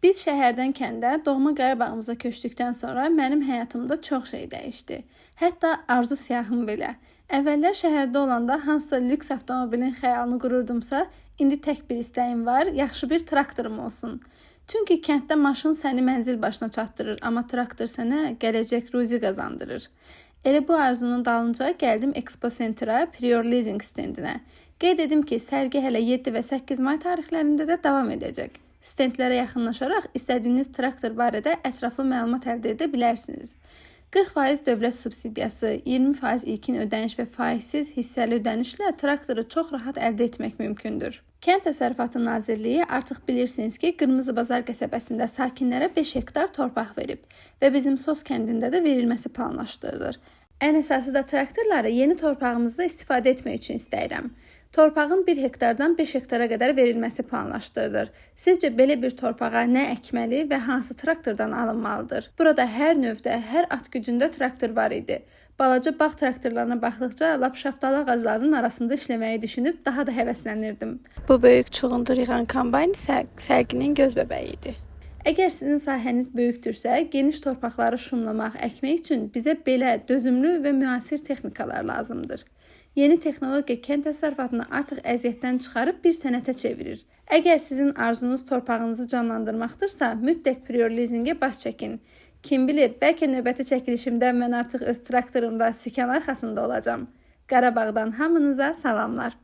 Biz şəhərdən kəndə, doğma Qarabağımıza köçdükdən sonra mənim həyatımda çox şey dəyişdi. Hətta arzu siyahım belə. Əvvəllər şəhərdə olanda hansısa lüks avtomobilin xəyalını qururdumsa, indi tək bir istəyim var, yaxşı bir traktorum olsun. Çünki kənddə maşın səni mənzil başına çatdırır, amma traktor sənə gələcək ruzi qazandırır. Elə bu arzunun dalınca gəldim Expo Center'a, Prior Leasing stendinə. Qeyd edim ki, sərgi hələ 7 və 8 may tarixlərində də davam edəcək. Stendlərə yaxınlaşaraq istədiyiniz traktor barədə ətraflı məlumat əldə edə bilərsiniz. 40% dövlət subsidiyası, 20% ilkin ödəniş və faizsiz hissəli ödənişlə traktoru çox rahat əldə etmək mümkündür. Kənd Təsərrüfatı Nazirliyi artıq bilirsiniz ki, Qırmızı Bazar qəsəbəsində sakinlərə 5 hektar torpaq verib və bizim Sos kəndində də verilməsi planlaşdırılır. Ən əsası da traktorları yeni torpağımızda istifadə etmək üçün istəyirəm. Torpağın 1 hektardan 5 hektara qədər verilməsi planlaşdırılır. Sizcə belə bir torpağa nə əkməli və hansı traktordan alınmalıdır? Burada hər növdə, hər at gücündə traktor var idi. Balaca bağ traktorlarına baxdıqca lap şaftalı ağaclarının arasında işləməyi düşünüb daha da həvəslənirdim. Bu böyük çuğundur yığan kombayn isə sərginin göz bəbəyi idi. Əgər sizin sahəniz böyükdürsə, geniş torpaqları şumlamaq, əkmək üçün bizə belə dözümlü və müasir texnikalar lazımdır. Yeni texnologiya kənd təsərrüfatını artıq əziyyətdən çıxarıb bir sənətə çevirir. Əgər sizin arzunuz torpağınızı canlandırmaqdırsa, mütləq Prior Leasing'e baş çəkin. Kim bilir, bəlkə növbəti çəkilişimdə mən artıq öz traktorumda sükan arxasında olacağam. Qarabağdan hamınıza salamlar.